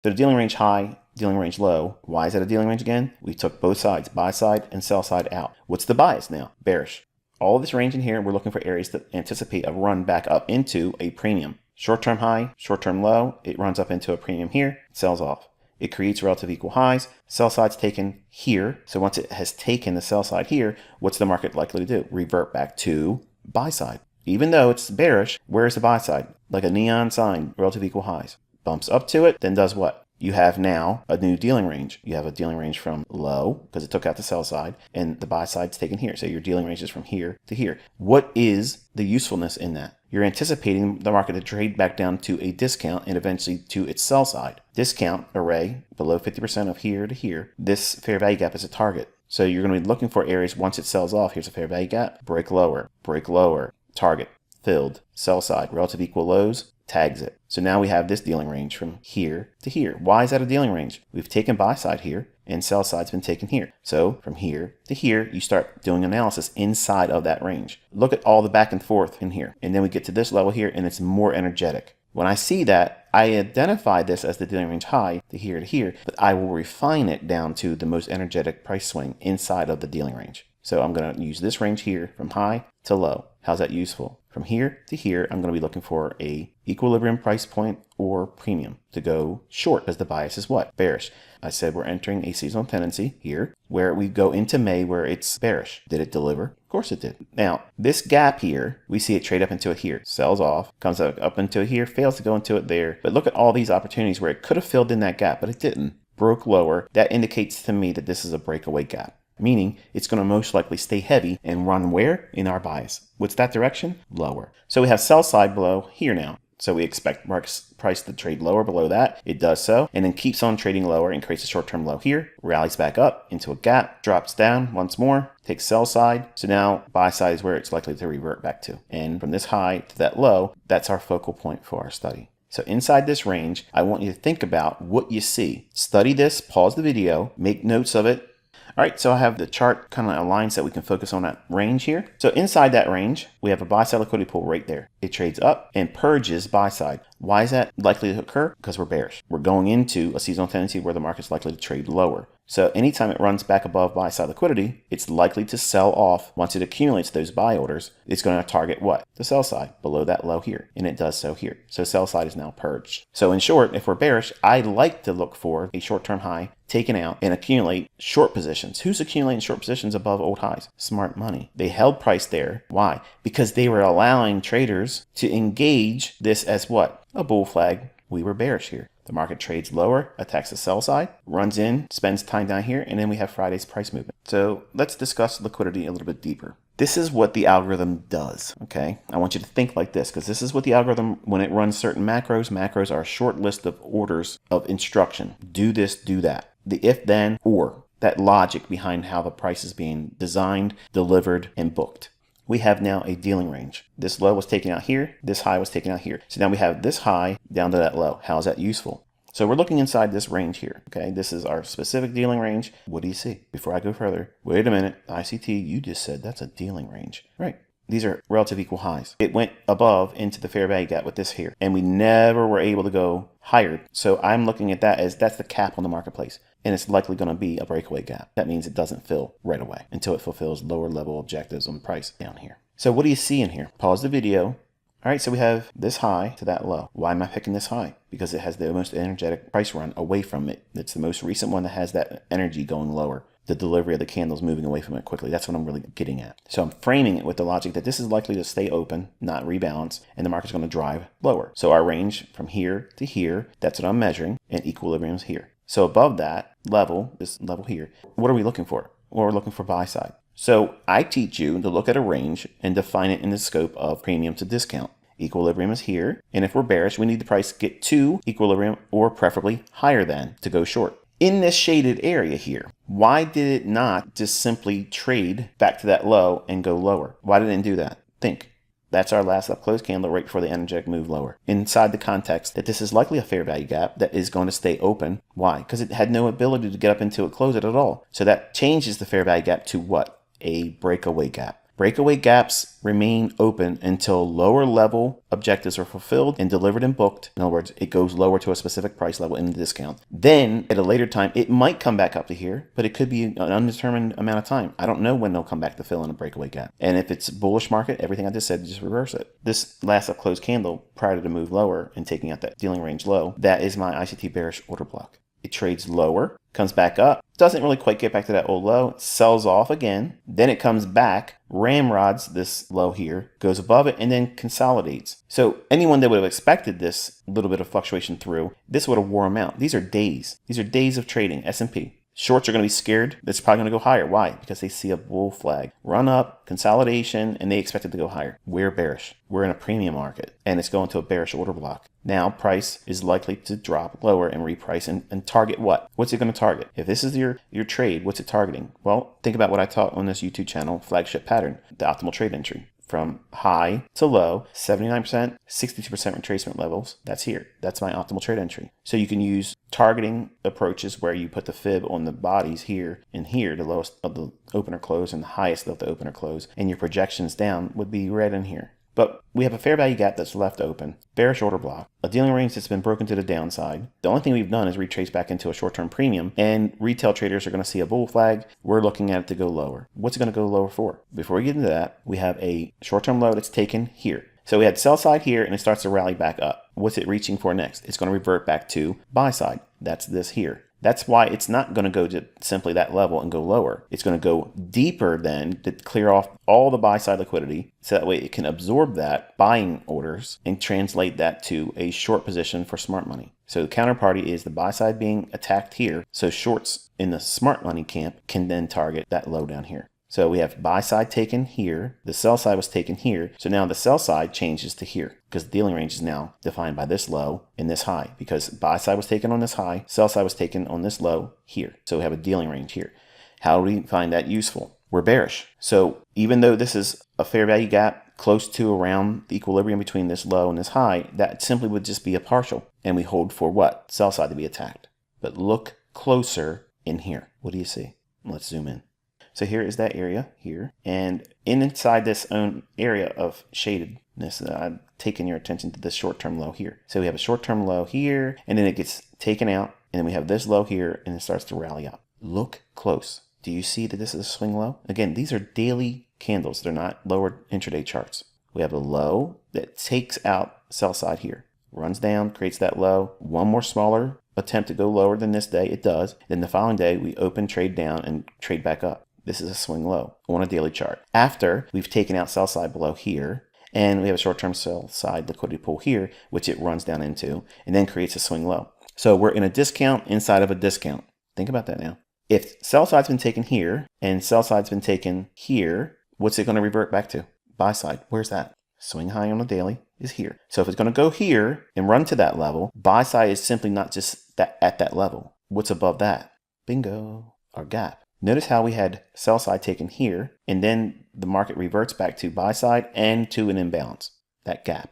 So the dealing range high, dealing range low. Why is that a dealing range again? We took both sides, buy side and sell side out. What's the bias now? Bearish. All this range in here, we're looking for areas that anticipate a run back up into a premium. Short-term high, short-term low, it runs up into a premium here, it sells off. It creates relative equal highs. Sell side's taken here. So once it has taken the sell side here, what's the market likely to do? Revert back to buy side. Even though it's bearish, where's the buy side? Like a neon sign, relative equal highs. Bumps up to it, then does what? You have now a new dealing range. You have a dealing range from low, because it took out the sell side, and the buy side's taken here. So your dealing range is from here to here. What is the usefulness in that? You're anticipating the market to trade back down to a discount and eventually to its sell side. Discount array below 50% of here to here. This fair value gap is a target. So you're going to be looking for areas once it sells off. Here's a fair value gap. Break lower, target, filled, sell side, relative equal lows, tags it. So now we have this dealing range from here to here. Why is that a dealing range? We've taken buy side here and sell side's been taken here. So from here to here, you start doing analysis inside of that range. Look at all the back and forth in here. And then we get to this level here and it's more energetic. When I see that, I identify this as the dealing range high to here, but I will refine it down to the most energetic price swing inside of the dealing range. So I'm going to use this range here from high to low. How's that useful? From here to here, I'm going to be looking for a equilibrium price point or premium to go short, as the bias is what? Bearish. I said we're entering a seasonal tendency here where we go into May where it's bearish. Did it deliver? Of course it did. Now, this gap here, we see it trade up into it here, sells off, comes up into it here, fails to go into it there. But look at all these opportunities where it could have filled in that gap, but it didn't. Broke lower. That indicates to me that this is a breakaway gap. Meaning it's going to most likely stay heavy and run where? In our bias. What's that direction? Lower. So we have sell side below here now. So we expect market's price to trade lower below that. It does so, and then keeps on trading lower and creates a short-term low here, rallies back up into a gap, drops down once more, takes sell side. So now buy side is where it's likely to revert back to. And from this high to that low, that's our focal point for our study. So inside this range, I want you to think about what you see. Study this, pause the video, make notes of it. All right, so I have the chart kind of aligns that we can focus on that range here. So inside that range, we have a buy side liquidity pool right there. It trades up and purges buy side. Why is that likely to occur? Because we're bearish. We're going into a seasonal tendency where the market's likely to trade lower. So anytime it runs back above buy side liquidity, it's likely to sell off. Once it accumulates those buy orders, it's going to target what? The sell side below that low here. And it does so here. So sell side is now purged. So in short, if we're bearish, I like to look for a short-term high taken out and accumulate short positions. Who's accumulating short positions above old highs? Smart money. They held price there. Why? Because they were allowing traders to engage this as what? A bull flag. We were bearish here. The market trades lower, attacks the sell side, runs in, spends time down here, and then we have Friday's price movement. So let's discuss liquidity a little bit deeper. This is what the algorithm does, okay? I want you to think like this, because this is what the algorithm, when it runs certain macros are a short list of orders of instruction. Do this, do that. The if, then, or. That logic behind how the price is being designed, delivered, and booked. We have now a dealing range. This low was taken out here. This high was taken out here. So now we have this high down to that low. How is that useful? So we're looking inside this range here. Okay, this is our specific dealing range. What do you see? Before I go further, wait a minute. ICT, you just said that's a dealing range. Right. These are relative equal highs. It went above into the fair value gap with this here. And we never were able to go higher. So I'm looking at that as that's the cap on the marketplace. And it's likely going to be a breakaway gap. That means it doesn't fill right away until it fulfills lower level objectives on price down here. So what do you see in here? Pause the video. All right, so we have this high to that low. Why am I picking this high? Because it has the most energetic price run away from it. It's the most recent one that has that energy going lower. The delivery of the candles moving away from it quickly. That's what I'm really getting at. So I'm framing it with the logic that this is likely to stay open, not rebalance, and the market's going to drive lower. So our range from here to here, that's what I'm measuring, and equilibrium is here. So above that level, this level here, what are we looking for? Well, we're looking for buy side. So I teach you to look at a range and define it in the scope of premium to discount. Equilibrium is here. And if we're bearish, we need the price to get to equilibrium or preferably higher than to go short. In this shaded area here, why did it not just simply trade back to that low and go lower? Why didn't it do that? Think. That's our last up close candle right before the energetic move lower. Inside the context that this is likely a fair value gap that is going to stay open. Why? Because it had no ability to get up into it, close it at all. So that changes the fair value gap to what? A breakaway gap. Breakaway gaps remain open until lower level objectives are fulfilled and delivered and booked. In other words, it goes lower to a specific price level in the discount. Then at a later time, it might come back up to here, but it could be an undetermined amount of time. I don't know when they'll come back to fill in a breakaway gap. And if it's bullish market, everything I just said, just reverse it. This last up close candle prior to the move lower and taking out that dealing range low, that is my ICT bearish order block. It trades lower, comes back up, doesn't really quite get back to that old low, sells off again, then it comes back, ramrods this low here, goes above it, and then consolidates. So anyone that would have expected this little bit of fluctuation through, this would have wore them out. These are days. These are days of trading, S&P. Shorts are going to be scared. It's probably going to go higher. Why? Because they see a bull flag. Run up, consolidation, and they expect it to go higher. We're bearish. We're in a premium market, and it's going to a bearish order block. Now, price is likely to drop lower and reprice and target what? What's it going to target? If this is your trade, what's it targeting? Well, think about what I taught on this YouTube channel, flagship pattern, the optimal trade entry. From high to low, 79%, 62% retracement levels. That's here. That's my optimal trade entry. So you can use targeting approaches where you put the fib on the bodies here and here, the lowest of the opener close and the highest of the opener close, and your projections down would be red in here. But we have a fair value gap that's left open, bearish order block, a dealing range that's been broken to the downside. The only thing we've done is retrace back into a short-term premium, and retail traders are going to see a bull flag. We're looking at it to go lower. What's it going to go lower for? Before we get into that, we have a short-term low that's taken here. So we had sell side here, and it starts to rally back up. What's it reaching for next? It's going to revert back to buy side. That's this here. That's why it's not going to go to simply that level and go lower. It's going to go deeper then to clear off all the buy side liquidity so that way it can absorb that buying orders and translate that to a short position for smart money. So the counterparty is the buy side being attacked here. So shorts in the smart money camp can then target that low down here. So we have buy side taken here. The sell side was taken here. So now the sell side changes to here because the dealing range is now defined by this low and this high because buy side was taken on this high, sell side was taken on this low here. So we have a dealing range here. How do we find that useful? We're bearish. So even though this is a fair value gap close to around the equilibrium between this low and this high, that simply would just be a partial. And we hold for what? Sell side to be attacked. But look closer in here. What do you see? Let's zoom in. So here is that area here. And inside this own area of shadedness, I've taken your attention to this short-term low here. So we have a short-term low here, and then it gets taken out, and then we have this low here, and it starts to rally up. Look close. Do you see that this is a swing low? Again, these are daily candles. They're not lower intraday charts. We have a low that takes out sell side here. Runs down, creates that low. One more smaller attempt to go lower than this day. It does. Then the following day, we open, trade down, and trade back up. This is a swing low on a daily chart. After we've taken out sell side below here, and we have a short-term sell side liquidity pool here, which it runs down into, and then creates a swing low. So we're in a discount inside of a discount. Think about that now. If sell side's been taken here, and sell side's been taken here, what's it going to revert back to? Buy side. Where's that? Swing high on a daily is here. So if it's going to go here and run to that level, buy side is simply not just that at that level. What's above that? Bingo. Our gap. Notice how we had sell side taken here, and then the market reverts back to buy side and to an imbalance, that gap.